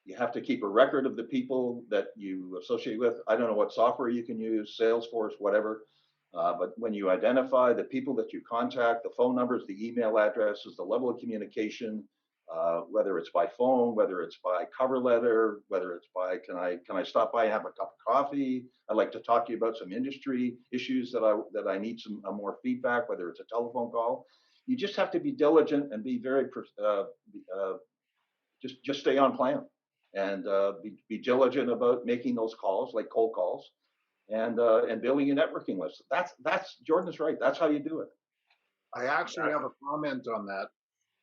You have to keep a record of the people that you associate with. I don't know what software you can use, Salesforce, whatever. But when you identify the people that you contact, the phone numbers, the email addresses, the level of communication, whether it's by phone, whether it's by cover letter, whether it's by can I stop by and have a cup of coffee? I'd like to talk to you about some industry issues that I need some more feedback, whether it's a telephone call. You just have to be diligent and be very just stay on plan, and be diligent about making those calls, like cold calls, and building a networking list. That's Jordan's right. That's how you do it. I actually have a comment on that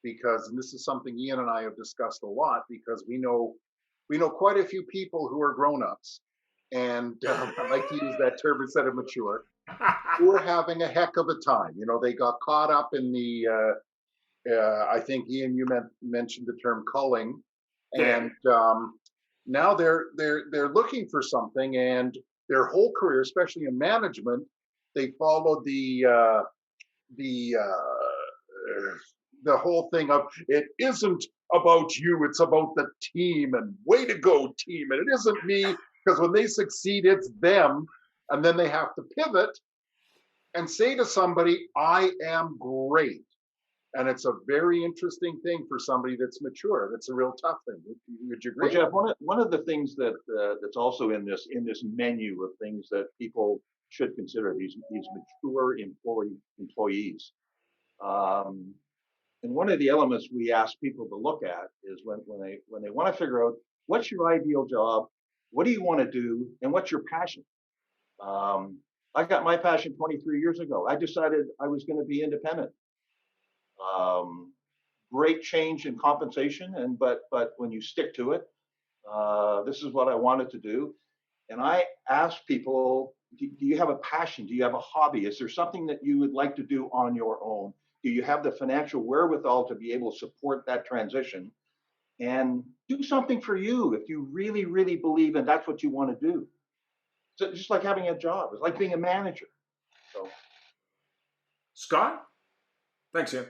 because, and this is something Ian and I have discussed a lot, because we know quite a few people who are grown-ups, and I like to use that term instead of mature, who are having a heck of a time. You know, they got caught up in the I think Ian, you mentioned the term culling, and now they're looking for something, and their whole career, especially in management, they followed the whole thing of it isn't about you, it's about the team, and way to go team, and it isn't me, because when they succeed it's them, and then they have to pivot and say to somebody, I am great. And it's a very interesting thing for somebody that's mature. That's a real tough thing. Would you agree? Well, Jeff, one of the things that's also in this menu of things that people should consider, these mature employees. And one of the elements we ask people to look at is when they want to figure out what's your ideal job, what do you want to do, and what's your passion. I got my passion 23 years ago. I decided I was going to be independent. Great change in compensation, but when you stick to it, this is what I wanted to do. And I ask people, do you have a passion? Do you have a hobby? Is there something that you would like to do on your own? Do you have the financial wherewithal to be able to support that transition? And do something for you if you really, really believe and that's what you want to do. So just like having a job, it's like being a manager. So, Scott? Thanks, Ian.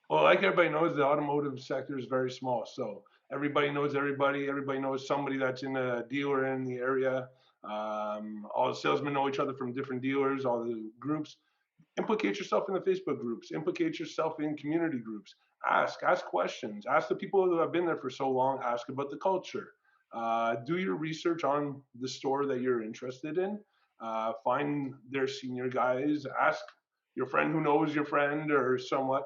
Well, like everybody knows, the automotive sector is very small. So everybody knows everybody. Everybody knows somebody that's in a dealer in the area. All the salesmen know each other from different dealers, all the groups. Implicate yourself in the Facebook groups. Implicate yourself in community groups. Ask questions. Ask the people who have been there for so long. Ask about the culture. Do your research on the store that you're interested in. Find their senior guys. Ask your friend who knows your friend or somewhat.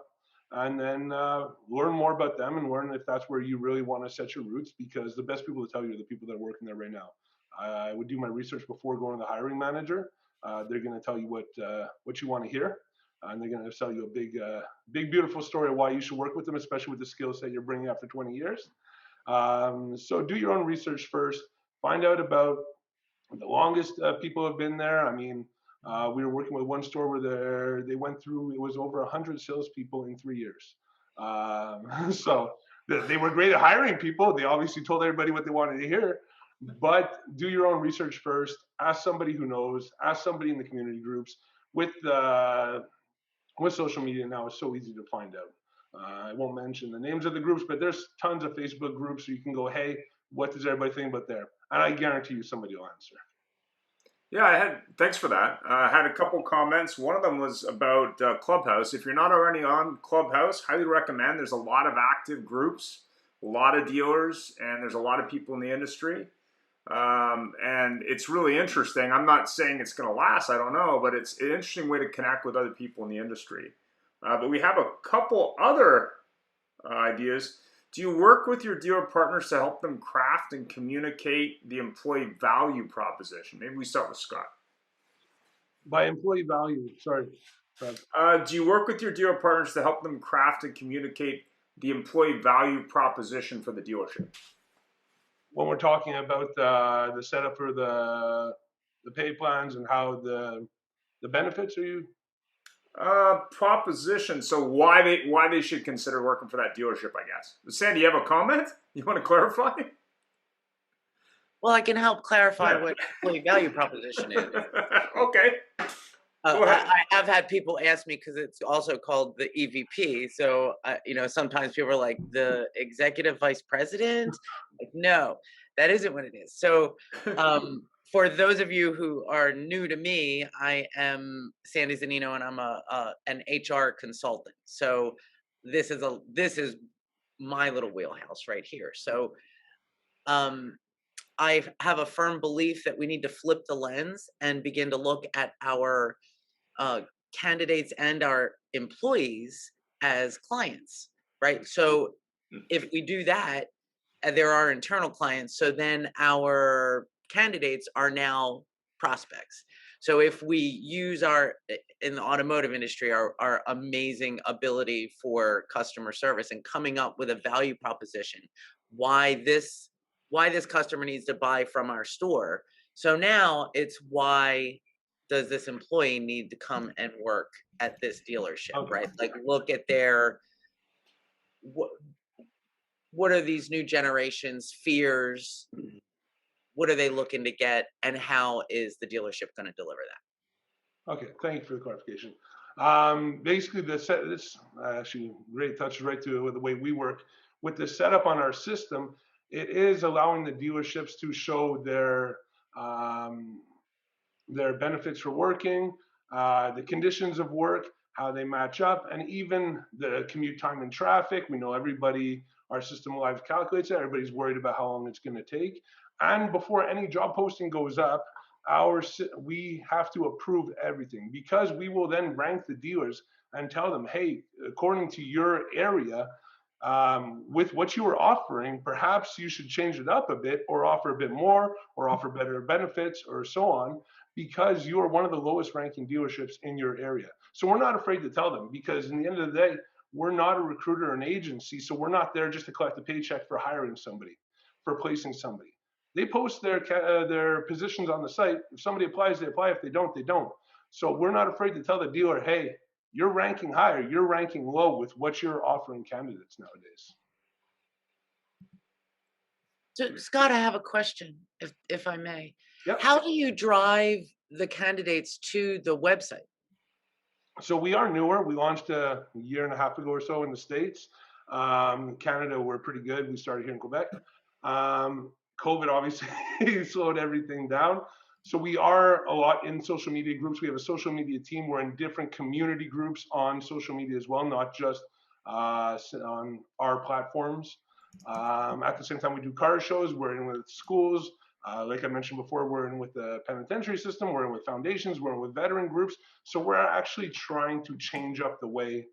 And then learn more about them and learn if that's where you really want to set your roots, because the best people to tell you are the people that are working there right now. I would do my research before going to the hiring manager. They're going to tell you what you want to hear, and they're going to sell you a big, beautiful story of why you should work with them, especially with the skill set you're bringing after 20 years. So do your own research first. Find out about the longest people have been there. I mean, we were working with one store where they went through, it was over 100 salespeople in 3 years. So they were great at hiring people. They obviously told everybody what they wanted to hear, but do your own research first. Ask somebody who knows, ask somebody in the community groups. With social media now, it's so easy to find out. I won't mention the names of the groups, but there's tons of Facebook groups so you can go, hey, what does everybody think about there? And I guarantee you somebody will answer. Yeah, thanks for that. I had a couple comments. One of them was about Clubhouse. If you're not already on Clubhouse, highly recommend. There's a lot of active groups, a lot of dealers, and there's a lot of people in the industry. And it's really interesting. I'm not saying it's going to last, I don't know, but it's an interesting way to connect with other people in the industry. But we have a couple other ideas. Do you work with your dealer partners to help them craft and communicate the employee value proposition? Maybe we start with Scott. By employee value, sorry. Do you work with your dealer partners to help them craft and communicate the employee value proposition for the dealership? When we're talking about the setup for the pay plans and how the benefits, are you? Proposition. So why they should consider working for that dealership, I guess. Sandy, you have a comment? You want to clarify? Well, I can help clarify Yeah. what employee value proposition is. Okay. Go ahead. I have had people ask me because it's also called the EVP. So, sometimes people are like, the executive vice president. Like, no, that isn't what it is. So, for those of you who are new to me, I am Sandy Zanino, and I'm an HR consultant. So, this is my little wheelhouse right here. So, um, I have a firm belief that we need to flip the lens and begin to look at our uh, candidates and our employees as clients, right? So if we do that, there are internal clients. So then our candidates are now prospects. So if we use in the automotive industry, our amazing ability for customer service and coming up with a value proposition, why this customer needs to buy from our store. So now it's why does this employee need to come and work at this dealership, Okay. right? Like look at their what are these new generations fears, what are they looking to get, and how is the dealership going to deliver that? Okay, thank you for the clarification. Basically, this actually really touches right to the way we work. With the setup on our system, it is allowing the dealerships to show their benefits for working, the conditions of work, how they match up, and even the commute time and traffic. We know our system live calculates it. Everybody's worried about how long it's going to take. And before any job posting goes up, we have to approve everything, because we will then rank the dealers and tell them, hey, according to your area, with what you are offering, perhaps you should change it up a bit, or offer a bit more, or offer better benefits, or so on, because you are one of the lowest ranking dealerships in your area. So we're not afraid to tell them, because in the end of the day, we're not a recruiter or an agency, so we're not there just to collect a paycheck for hiring somebody, for placing somebody. They post their positions on the site. If somebody applies, they apply. If they don't, they don't. So we're not afraid to tell the dealer, hey, you're ranking higher, you're ranking low with what you're offering candidates nowadays. So Scott, I have a question, if I may. Yep. How do you drive the candidates to the website? So we are newer. We launched a year and a half ago or so in the States. Canada, we're pretty good. We started here in Quebec. COVID obviously slowed everything down. So we are a lot in social media groups. We have a social media team. We're in different community groups on social media as well, not just on our platforms. At the same time, we do car shows. We're in with schools. Like I mentioned before, we're in with the penitentiary system. We're in with foundations. We're in with veteran groups. So we're actually trying to change up the way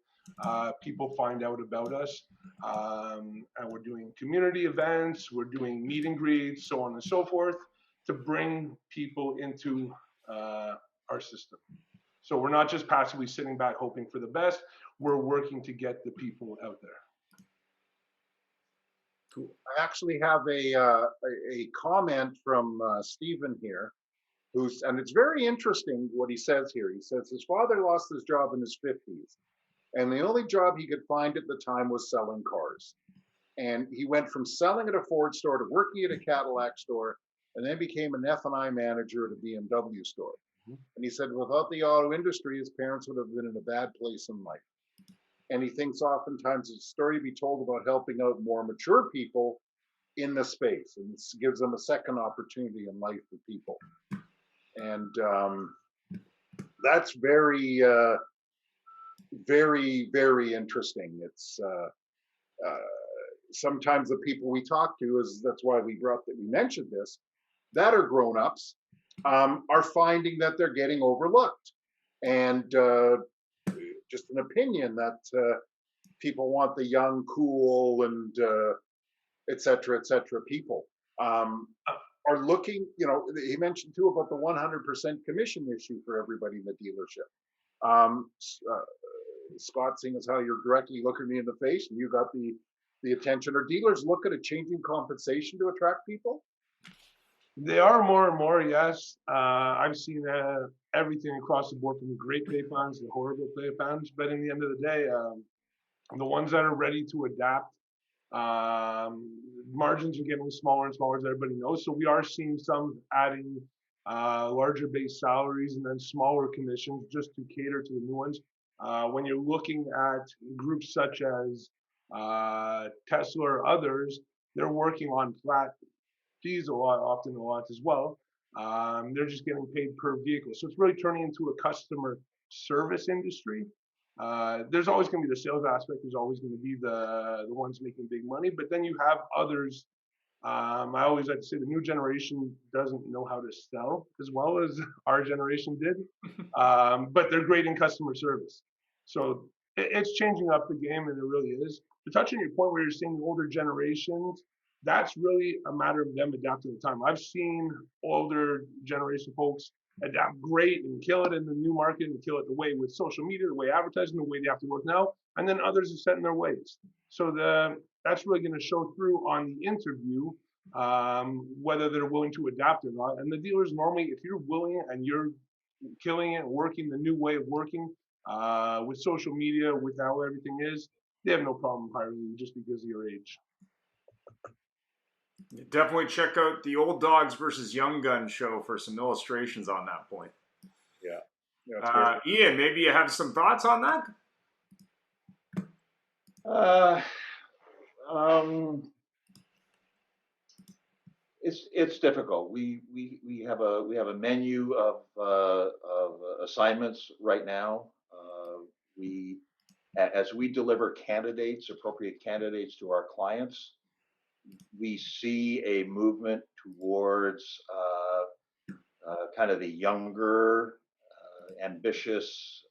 people find out about us. And we're doing community events. We're doing meet and greets, so on and so forth, to bring people into our system. So we're not just passively sitting back hoping for the best. We're working to get the people out there. Cool. I actually have a comment from Stephen here, and it's very interesting what he says here. He says his father lost his job in his 50s, and the only job he could find at the time was selling cars. And he went from selling at a Ford store to working at a Cadillac store, and then became an F&I manager at a BMW store. And he said without the auto industry, his parents would have been in a bad place in life. And he thinks oftentimes it's a story to be told about helping out more mature people in the space, and this gives them a second opportunity in life for people. And that's very, very, very interesting. It's sometimes the people we talk to, that's why we mentioned this, that are grown-ups, are finding that they're getting overlooked. And just an opinion that people want the young, cool, and et cetera, people are looking, he mentioned too about the 100% commission issue for everybody in the dealership. Scott, seeing as how you're directly looking me in the face and you got the attention, are dealers look at a changing compensation to attract people? They are more and more, yes. I've seen everything across the board, from the great pay plans to horrible pay plans. But in the end of the day, the ones that are ready to adapt Margins are getting smaller and smaller, as everybody knows. So we are seeing some adding larger base salaries and then smaller commissions just to cater to the new ones. When you're looking at groups such as Tesla or others, they're working on flat fees often a lot as well. They're just getting paid per vehicle. So it's really turning into a customer service industry. There's always going to be the sales aspect. There's always going to be the ones making big money, but then you have others. I always like to say the new generation doesn't know how to sell as well as our generation did, but they're great in customer service. So it's changing up the game, and it really is. To touch on your point where you're saying the older generations, that's really a matter of them adapting to the time. I've seen older generation folks adapt great and kill it in the new market and kill it the way with social media, the way advertising, the way they have to work now, and then others are set in their ways. So that's really going to show through on the interview, whether they're willing to adapt or not. And the dealers normally, if you're willing and you're killing it, working the new way of working with social media, with how everything is, they have no problem hiring you just because of your age. Definitely check out the Old Dogs versus Young Guns show for some illustrations on that point. Yeah. Ian, maybe you have some thoughts on that? It's difficult. We have a menu of assignments right now. As we deliver appropriate candidates to our clients, we see a movement towards kind of the younger, ambitious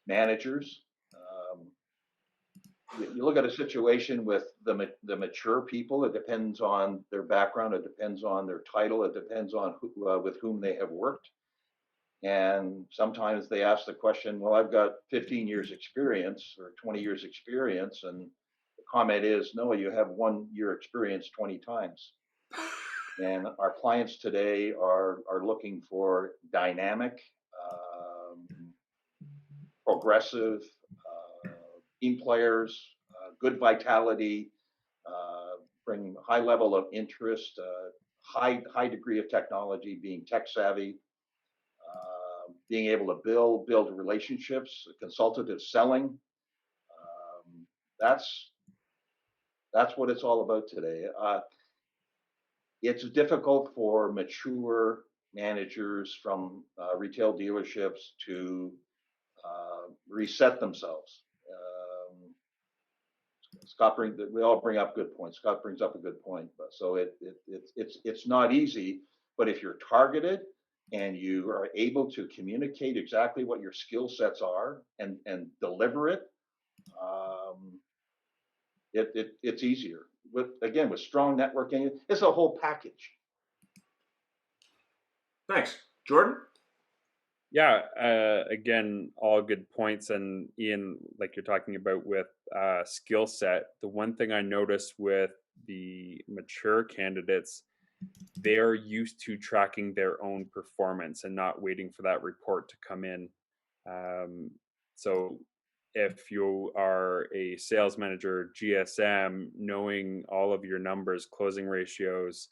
managers. You look at a situation with the mature people. It depends on their background. It depends on their title. It depends on with whom they have worked. And sometimes they ask the question, well, I've got 15 years experience or 20 years experience. And the comment is, no, you have 1 year experience 20 times. And our clients today are looking for dynamic, progressive team players, good vitality, bring high level of interest, high degree of technology, being tech savvy, being able to build relationships, consultative selling. That's what it's all about today. It's difficult for mature managers from retail dealerships to reset themselves. We all bring up good points. Scott brings up a good point. So it's not easy, but if you're targeted and you are able to communicate exactly what your skill sets are and deliver it, it's easier. With strong networking, it's a whole package. Thanks. Jordan? Yeah, again, all good points. And Ian, like you're talking about with skill set, the one thing I noticed with the mature candidates, they're used to tracking their own performance and not waiting for that report to come in. So if you are a sales manager, GSM, knowing all of your numbers, closing ratios,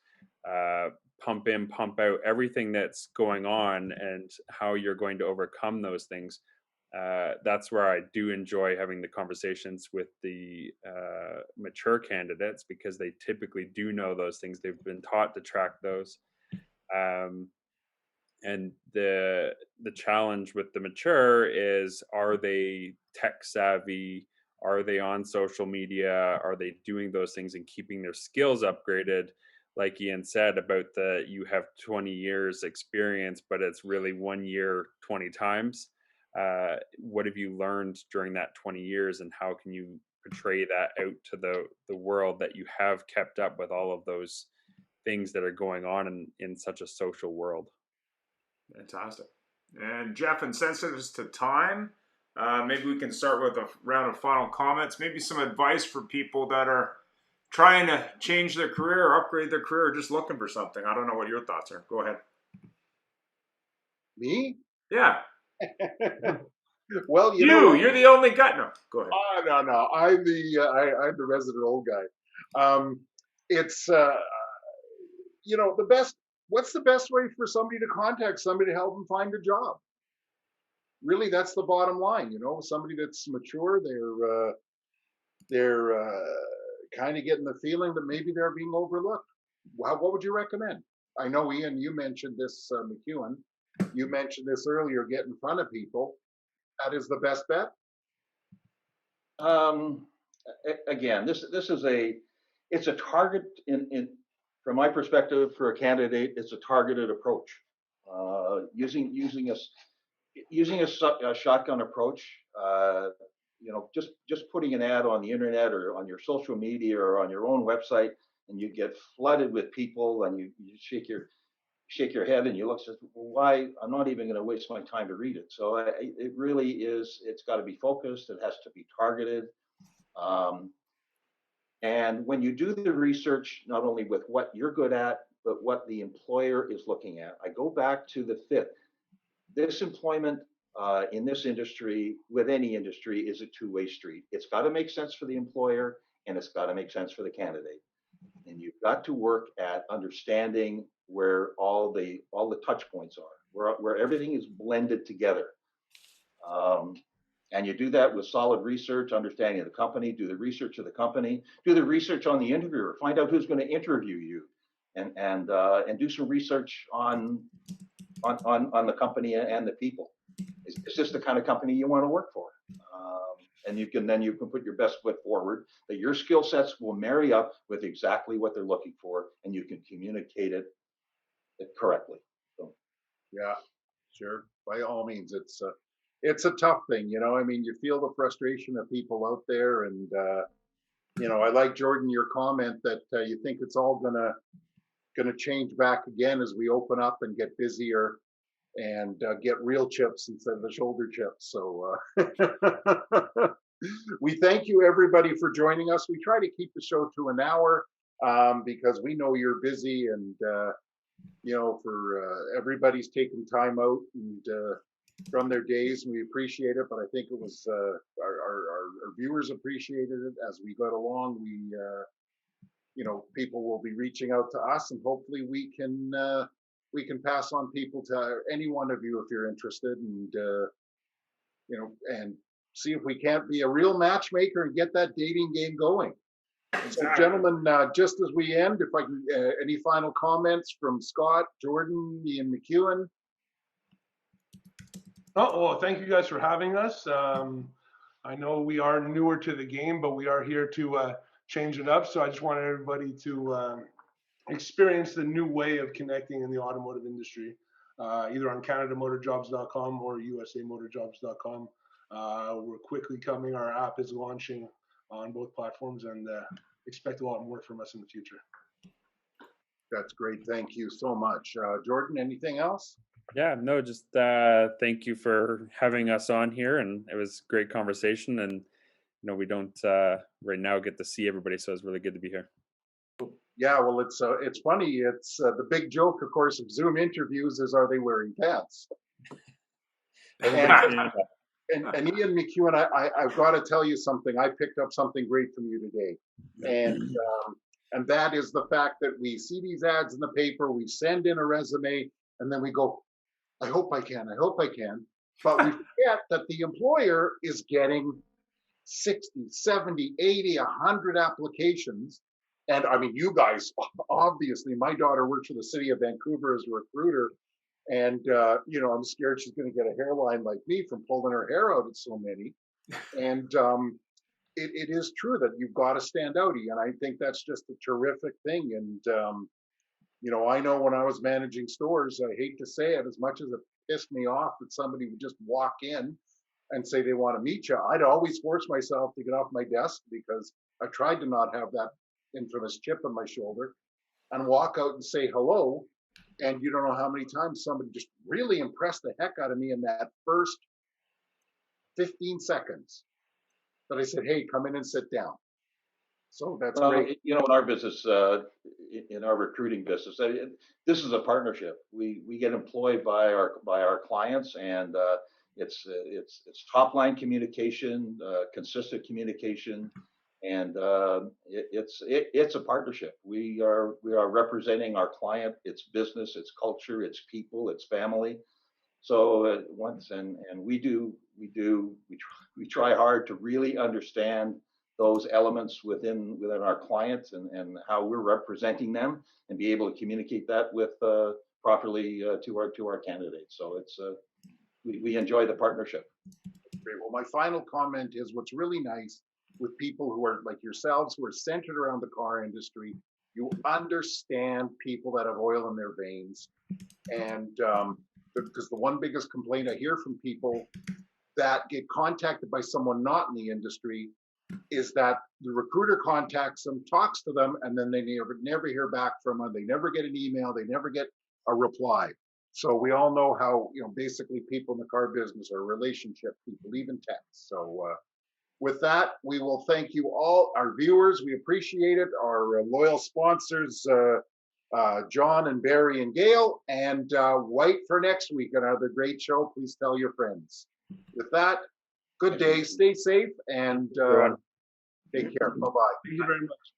pump in, pump out, everything that's going on and how you're going to overcome those things. That's where I do enjoy having the conversations with the mature candidates, because they typically do know those things. They've been taught to track those. And the challenge with the mature is, are they tech savvy? Are they on social media? Are they doing those things and keeping their skills upgraded? Like Ian said about you have 20 years experience, but it's really 1 year, 20 times. What have you learned during that 20 years, and how can you portray that out to the world, that you have kept up with all of those things that are going on in such a social world? Fantastic. And Jeff, insensitive to time, maybe we can start with a round of final comments, maybe some advice for people that are trying to change their career or upgrade their career, or just looking for something. I don't know what your thoughts are. Go ahead. Me? Yeah. Well, you know what? You're the only guy. No, go ahead. No. I'm the resident old guy. It's the best. What's the best way for somebody to contact somebody to help them find a job? Really, that's the bottom line. Somebody that's mature, they're kind of getting the feeling that maybe they're being overlooked. What would you recommend? I know, Ian, you mentioned this, McEwen. You mentioned this earlier. Get in front of people. That is the best bet. Again, this is it's a target from my perspective for a candidate. It's a targeted approach. Using a shotgun approach. Just putting an ad on the internet or on your social media or on your own website, and you get flooded with people, and you shake your head and you look, says, well, why? I'm not even going to waste my time to read it. So it really is. It's got to be focused. It has to be targeted. And when you do the research, not only with what you're good at, but what the employer is looking at, I go back to the fit. This employment in this industry, with any industry, is a two-way street. It's got to make sense for the employer, and it's got to make sense for the candidate. And you've got to work at understanding where all the touch points are, where everything is blended together. And you do that with solid research, understanding of the company, do the research of the company, do the research on the interviewer, find out who's going to interview you, and do some research on the company and the people. Is this the kind of company you want to work for? And you can put your best foot forward, that your skill sets will marry up with exactly what they're looking for, and you can communicate it correctly. So. Yeah, sure. By all means, it's a tough thing, I mean, you feel the frustration of people out there, and I like, Jordan, your comment that you think it's all gonna change back again as we open up and get busier and get real chips instead of the shoulder chips. So we thank you, everybody, for joining us. We try to keep the show to an hour because we know you're busy, and for everybody's taking time out and from their days. We appreciate it, but I think it was our viewers appreciated it as we got along. People will be reaching out to us, and hopefully we can pass on people to any one of you if you're interested, and and see if we can't be a real matchmaker and get that dating game going. So, gentlemen, just as we end, if I can, any final comments from Scott, Jordan, Ian McEwen? Oh, well, thank you guys for having us. I know we are newer to the game, but we are here to change it up. So I just want everybody to experience the new way of connecting in the automotive industry, either on CanadaMotorJobs.com or USAMotorJobs.com. We're quickly coming. Our app is launching on both platforms, and expect a lot more from us in the future. That's great. Thank you so much. Jordan, anything else? Yeah, no, just thank you for having us on here, and it was a great conversation. And we don't right now get to see everybody, so it's really good to be here. Yeah, well, it's funny. It's the big joke, of course, of Zoom interviews is, are they wearing pants? And Ian McEwen, I've got to tell you something. I picked up something great from you today, and that is the fact that we see these ads in the paper, we send in a resume, and then we go, I hope I can, but we forget that the employer is getting 60, 70, 80, 100 applications. And I mean, you guys, obviously, my daughter works for the city of Vancouver as a recruiter. And, I'm scared she's going to get a hairline like me from pulling her hair out at so many. And it is true that you've got to stand out, Ian. I think that's just a terrific thing. And, I know when I was managing stores, I hate to say it, as much as it pissed me off that somebody would just walk in and say they want to meet you, I'd always force myself to get off my desk because I tried to not have that infamous chip on my shoulder and walk out and say hello. And you don't know how many times somebody just really impressed the heck out of me in that first 15 seconds that I said, hey, come in and sit down. So that's great. In our business, in our recruiting business, this is a partnership. We get employed by our clients, and It's top line communication, consistent communication, and it's a partnership. We are representing our client, its business, its culture, its people, its family. So we try hard to really understand those elements within our clients and how we're representing them, and be able to communicate that with properly to our candidates. So it's we enjoy the partnership. Great. Well, my final comment is what's really nice with people who are like yourselves, who are centered around the car industry, you understand people that have oil in their veins. And because the one biggest complaint I hear from people that get contacted by someone not in the industry is that the recruiter contacts them, talks to them, and then they never hear back from them. They never get an email. They never get a reply. So we all know how, basically people in the car business are relationship people, even text. So with that, we will thank you all, our viewers. We appreciate it. Our loyal sponsors, John and Barry and Gail, and wait for next week. Another great show. Please tell your friends. With that, good day. Stay safe and take care. Bye-bye. Thank you very much.